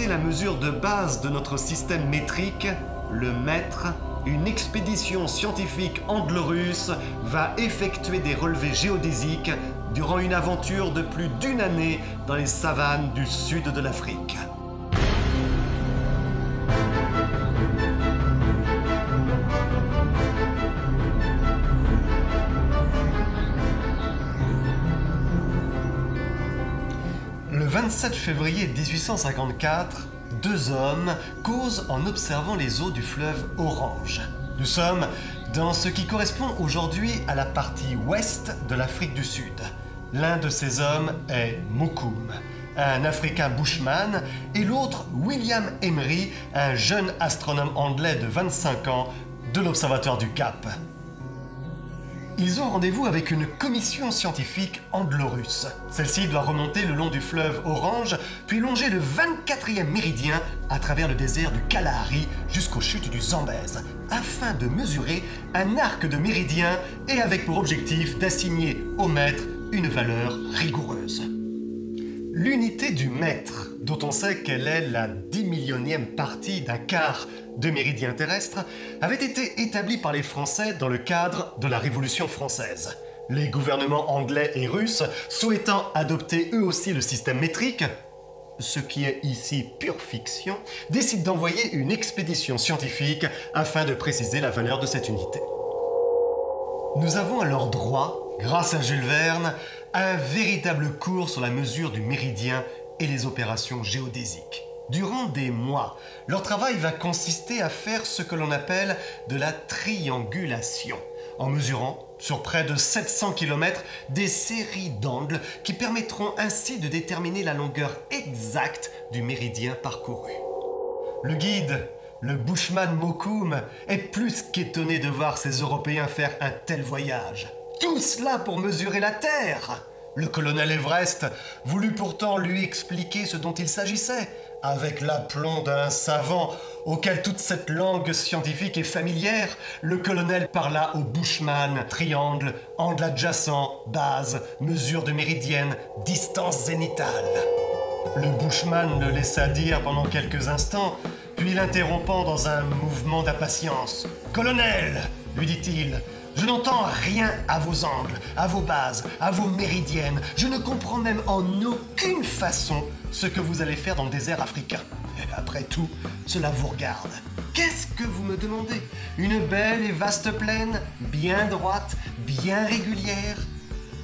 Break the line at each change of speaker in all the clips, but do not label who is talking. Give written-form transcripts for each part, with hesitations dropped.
fixer la mesure de base de notre système métrique, le mètre, une expédition scientifique anglo-russe va effectuer des relevés géodésiques durant une aventure de plus d'une année dans les savanes du sud de l'Afrique. Le 27 février 1854, deux hommes causent en observant les eaux du fleuve Orange. Nous sommes dans ce qui correspond aujourd'hui à la partie ouest de l'Afrique du Sud. L'un de ces hommes est Mokoum, un Africain bushman, et l'autre William Emery, un jeune astronome anglais de 25 ans de l'Observatoire du Cap. Ils ont rendez-vous avec une commission scientifique anglo-russe. Celle-ci doit remonter le long du fleuve Orange, puis longer le 24e méridien à travers le désert du Kalahari jusqu'aux chutes du Zambèze, afin de mesurer un arc de méridien et avec pour objectif d'assigner au mètre une valeur rigoureuse. L'unité du mètre, dont on sait qu'elle est la 10 millionième partie d'un quart de méridien terrestre, avait été établie par les Français dans le cadre de la Révolution française. Les gouvernements anglais et russes, souhaitant adopter eux aussi le système métrique, ce qui est ici pure fiction, décident d'envoyer une expédition scientifique afin de préciser la valeur de cette unité. Nous avons alors droit, grâce à Jules Verne, à un véritable cours sur la mesure du méridien et les opérations géodésiques. Durant des mois, leur travail va consister à faire ce que l'on appelle de la triangulation, en mesurant, sur près de 700 km, des séries d'angles qui permettront ainsi de déterminer la longueur exacte du méridien parcouru. Le guide, le bushman Mokoum, est plus qu'étonné de voir ces Européens faire un tel voyage. Tout cela pour mesurer la Terre. Le colonel Everest voulut pourtant lui expliquer ce dont il s'agissait, avec l'aplomb d'un savant auquel toute cette langue scientifique est familière. Le colonel parla au bushman: triangle, angle adjacent, base, mesure de méridienne, distance zénitale. Le bushman le laissa dire pendant quelques instants, puis l'interrompant dans un mouvement d'impatience. « Colonel !» lui dit-il. « Je n'entends rien à vos angles, à vos bases, à vos méridiennes. Je ne comprends même en aucune façon ce que vous allez faire dans le désert africain. Après tout, cela vous regarde. Qu'est-ce que vous me demandez? Une belle et vaste plaine, bien droite, bien régulière?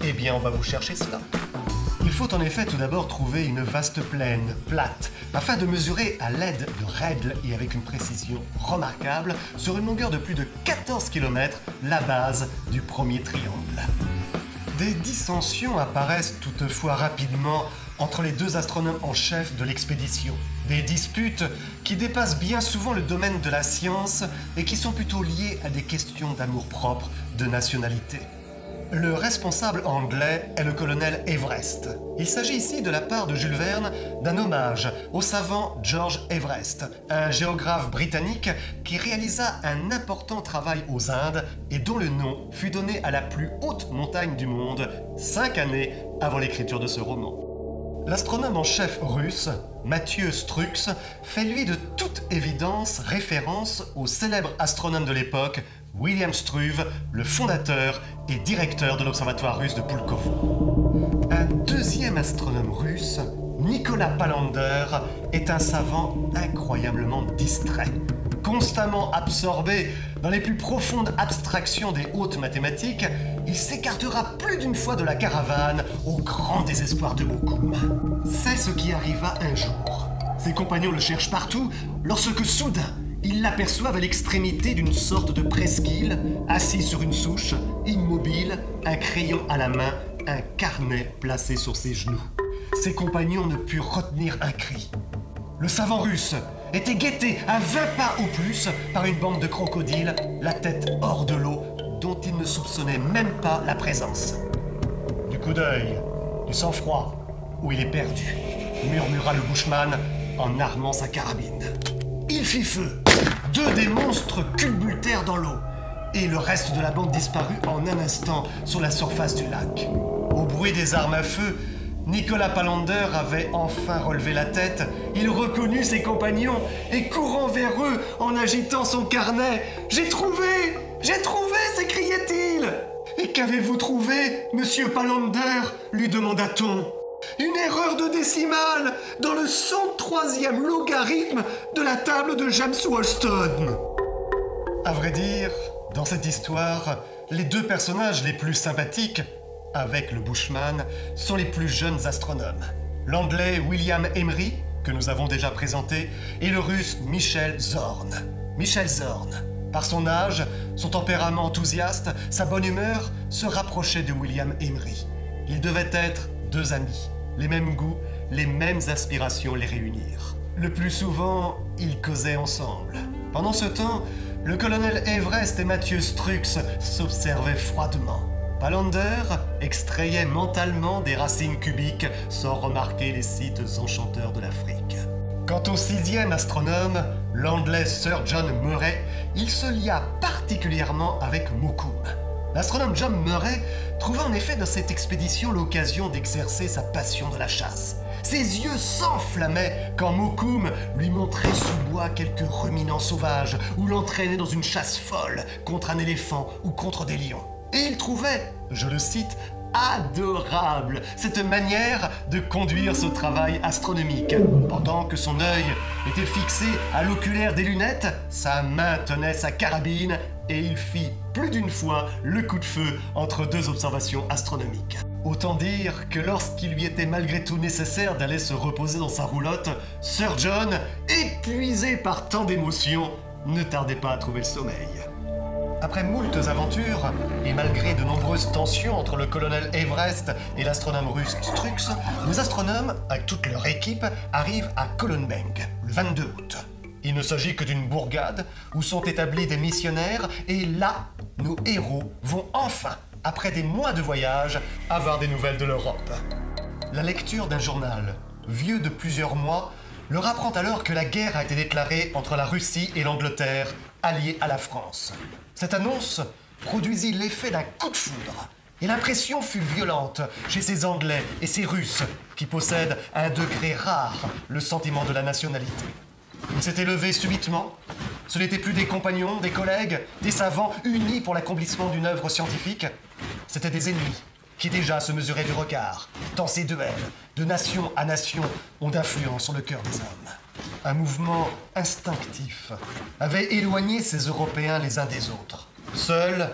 Eh bien, on va vous chercher cela. Il faut en effet tout d'abord trouver une vaste plaine, plate, afin de mesurer à l'aide de règles et avec une précision remarquable, sur une longueur de plus de 14 km, la base du premier triangle. Des dissensions apparaissent toutefois rapidement entre les deux astronomes en chef de l'expédition. Des disputes qui dépassent bien souvent le domaine de la science et qui sont plutôt liées à des questions d'amour-propre, de nationalité. Le responsable anglais est le colonel Everest. Il s'agit ici de la part de Jules Verne d'un hommage au savant George Everest, un géographe britannique qui réalisa un important travail aux Indes et dont le nom fut donné à la plus haute montagne du monde 5 années avant l'écriture de ce roman. L'astronome en chef russe, Mathieu Strux, fait lui de toute évidence référence au célèbre astronome de l'époque, William Struve, le fondateur et directeur de l'observatoire russe de Pulkovo. Un deuxième astronome russe, Nicolas Palander, est un savant incroyablement distrait. Constamment absorbé dans les plus profondes abstractions des hautes mathématiques, il s'écartera plus d'une fois de la caravane au grand désespoir de Mokoum. C'est ce qui arriva un jour. Ses compagnons le cherchent partout lorsque soudain, ils l'aperçoivent à l'extrémité d'une sorte de presqu'île, assis sur une souche, immobile, un crayon à la main, un carnet placé sur ses genoux. Ses compagnons ne purent retenir un cri. Le savant russe était guetté à 20 pas au plus par une bande de crocodiles, la tête hors de l'eau, dont il ne soupçonnait même pas la présence. Du coup d'œil, du sang-froid, où il est perdu, murmura le bushman en armant sa carabine. Il fit feu. 2 des monstres culbutèrent dans l'eau, et le reste de la bande disparut en un instant sur la surface du lac. Au bruit des armes à feu, Nicolas Palander avait enfin relevé la tête, il reconnut ses compagnons et courant vers eux en agitant son carnet. « J'ai trouvé! J'ai trouvé !» s'écriait-il. « Et qu'avez-vous trouvé, monsieur Palander ?» lui demanda-t-on. « Une erreur de décimale dans le 103e logarithme de la table de James Wolston. » À vrai dire, dans cette histoire, les deux personnages les plus sympathiques, avec le Bushman, sont les plus jeunes astronomes. L'anglais William Emery, que nous avons déjà présenté, et le russe Michel Zorn. Michel Zorn, par son âge, son tempérament enthousiaste, sa bonne humeur, se rapprochait de William Emery. Ils devaient être deux amis, les mêmes goûts, les mêmes aspirations les réunirent. Le plus souvent, ils causaient ensemble. Pendant ce temps, le colonel Everest et Mathieu Strux s'observaient froidement. Palander extrayait mentalement des racines cubiques sans remarquer les sites enchanteurs de l'Afrique. Quant au 6e astronome, l'anglais Sir John Murray, il se lia particulièrement avec Mokoum. L'astronome John Murray trouva en effet dans cette expédition l'occasion d'exercer sa passion de la chasse. Ses yeux s'enflammaient quand Mokoum lui montrait sous bois quelques ruminants sauvages ou l'entraînait dans une chasse folle contre un éléphant ou contre des lions. Et il trouvait, je le cite, adorable cette manière de conduire ce travail astronomique. Pendant que son œil était fixé à l'oculaire des lunettes, sa main tenait sa carabine et il fit plus d'une fois le coup de feu entre deux observations astronomiques. Autant dire que lorsqu'il lui était malgré tout nécessaire d'aller se reposer dans sa roulotte, Sir John, épuisé par tant d'émotions, ne tardait pas à trouver le sommeil. Après moultes aventures, et malgré de nombreuses tensions entre le colonel Everest et l'astronome russe Strux, les astronomes, avec toute leur équipe, arrivent à Kolonbeng, le 22 août. Il ne s'agit que d'une bourgade où sont établis des missionnaires, et là, nos héros vont enfin, après des mois de voyage, avoir des nouvelles de l'Europe. La lecture d'un journal, vieux de plusieurs mois, leur apprend alors que la guerre a été déclarée entre la Russie et l'Angleterre, alliées à la France. Cette annonce produisit l'effet d'un coup de foudre, et l'impression fut violente chez ces Anglais et ces Russes qui possèdent à un degré rare le sentiment de la nationalité. Ils s'étaient levés subitement. Ce n'étaient plus des compagnons, des collègues, des savants unis pour l'accomplissement d'une œuvre scientifique. C'étaient des ennemis qui déjà se mesuraient du regard, tant ces duels, de nation à nation, ont d'influence sur le cœur des hommes. Un mouvement instinctif avait éloigné ces Européens les uns des autres. Seuls,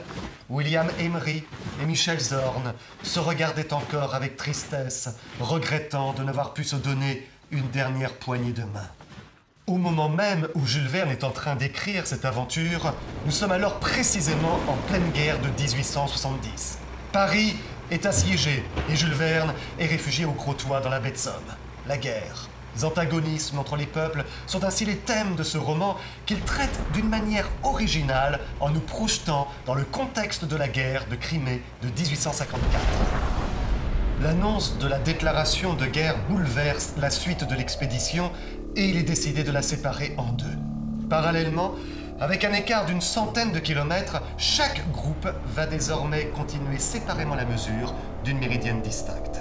William Emery et Michel Zorn se regardaient encore avec tristesse, regrettant de n'avoir pu se donner une dernière poignée de main. Au moment même où Jules Verne est en train d'écrire cette aventure, nous sommes alors précisément en pleine guerre de 1870. Paris est assiégé et Jules Verne est réfugié au Crotoy dans la baie de Somme. La guerre, les antagonismes entre les peuples sont ainsi les thèmes de ce roman qu'il traite d'une manière originale en nous projetant dans le contexte de la guerre de Crimée de 1854. L'annonce de la déclaration de guerre bouleverse la suite de l'expédition et il est décidé de la séparer en deux. Parallèlement, avec un écart d'une centaine de kilomètres, chaque groupe va désormais continuer séparément la mesure d'une méridienne distincte.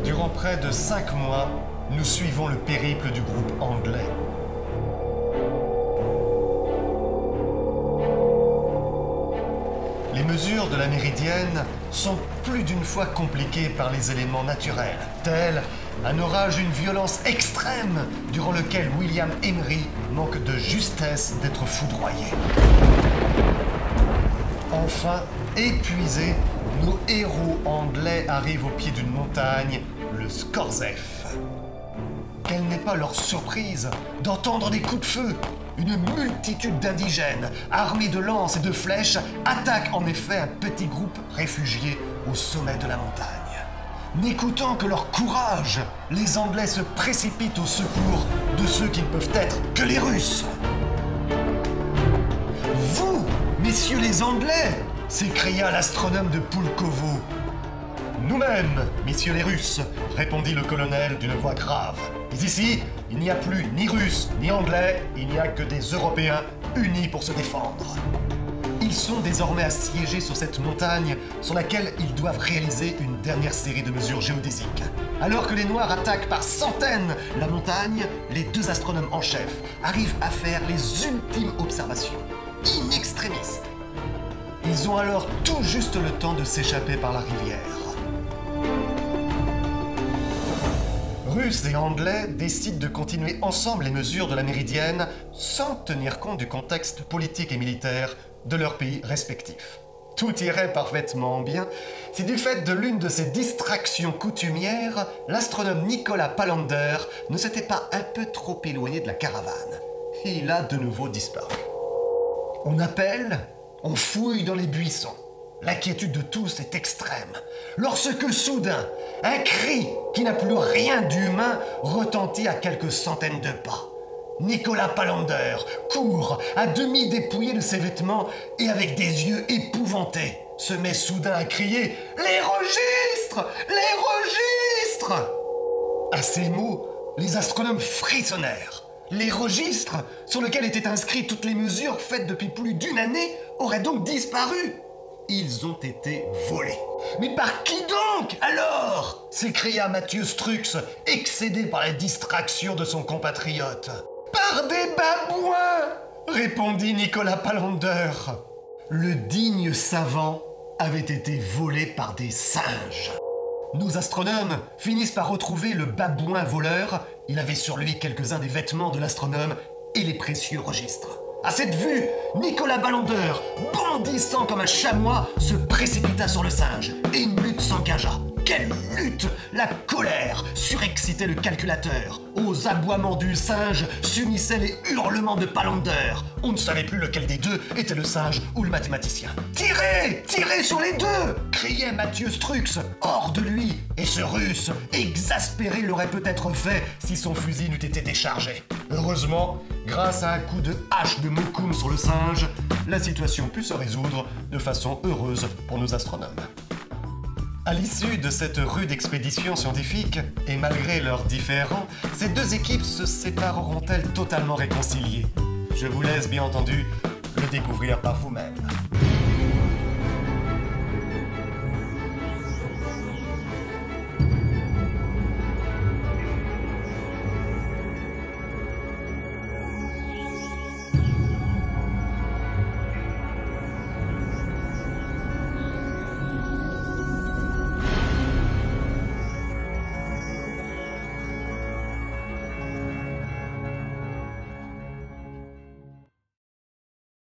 Durant près de 5 mois, nous suivons le périple du groupe anglais. Les mesures de la méridienne sont plus d'une fois compliquées par les éléments naturels, tels un orage d'une violence extrême durant lequel William Emery manque de justesse d'être foudroyé. Enfin, épuisés, nos héros anglais arrivent au pied d'une montagne, le Scorzef. Quelle n'est pas leur surprise d'entendre des coups de feu. Une multitude d'indigènes, armés de lances et de flèches, attaquent en effet un petit groupe réfugié au sommet de la montagne. N'écoutant que leur courage, les Anglais se précipitent au secours de ceux qui ne peuvent être que les Russes. « Vous, messieurs les Anglais !» s'écria l'astronome de Pulkovo. « Nous-mêmes, messieurs les Russes !» répondit le colonel d'une voix grave. « Mais ici, il n'y a plus ni Russes ni Anglais, il n'y a que des Européens unis pour se défendre. » Il Ils sont désormais assiégés sur cette montagne sur laquelle ils doivent réaliser une dernière série de mesures géodésiques. Alors que les Noirs attaquent par centaines la montagne, les deux astronomes en chef arrivent à faire les ultimes observations, in extremis. Ils ont alors tout juste le temps de s'échapper par la rivière. Russes et Anglais décident de continuer ensemble les mesures de la méridienne sans tenir compte du contexte politique et militaire de leurs pays respectifs. Tout irait parfaitement bien si du fait de l'une de ces distractions coutumières, l'astronome Nicolas Palander ne s'était pas un peu trop éloigné de la caravane. Il a de nouveau disparu. On appelle, on fouille dans les buissons. L'inquiétude de tous est extrême, lorsque soudain, un cri qui n'a plus rien d'humain retentit à quelques centaines de pas. Nicolas Palander court, à demi dépouillé de ses vêtements et avec des yeux épouvantés, se met soudain à crier « Les registres! Les registres !» À ces mots, les astronomes frissonnèrent. Les registres, sur lesquels étaient inscrites toutes les mesures faites depuis plus d'une année, auraient donc disparu. Ils ont été volés. Mais par qui donc, alors? S'écria Mathieu Strux, excédé par la distraction de son compatriote. Par des babouins, répondit Nicolas Palander. Le digne savant avait été volé par des singes. Nos astronomes finissent par retrouver le babouin voleur. Il avait sur lui quelques-uns des vêtements de l'astronome et les précieux registres. À cette vue, Nicolas Palander, bondissant comme un chamois, se précipita sur le singe et une lutte s'engagea. Quelle lutte! La colère surexcitait le calculateur. Aux aboiements du singe s'unissaient les hurlements de Palander. On ne savait plus lequel des deux était le singe ou le mathématicien. « Tirez! Tirez sur les deux !» criait Mathieu Strux, hors de lui. Et ce Russe, exaspéré, l'aurait peut-être fait si son fusil n'eût été déchargé. Heureusement, grâce à un coup de hache de Mokoum sur le singe, la situation put se résoudre de façon heureuse pour nos astronomes. À l'issue de cette rude expédition scientifique, et malgré leurs différends, ces deux équipes se sépareront-elles totalement réconciliées? Je vous laisse bien entendu le découvrir par vous-même.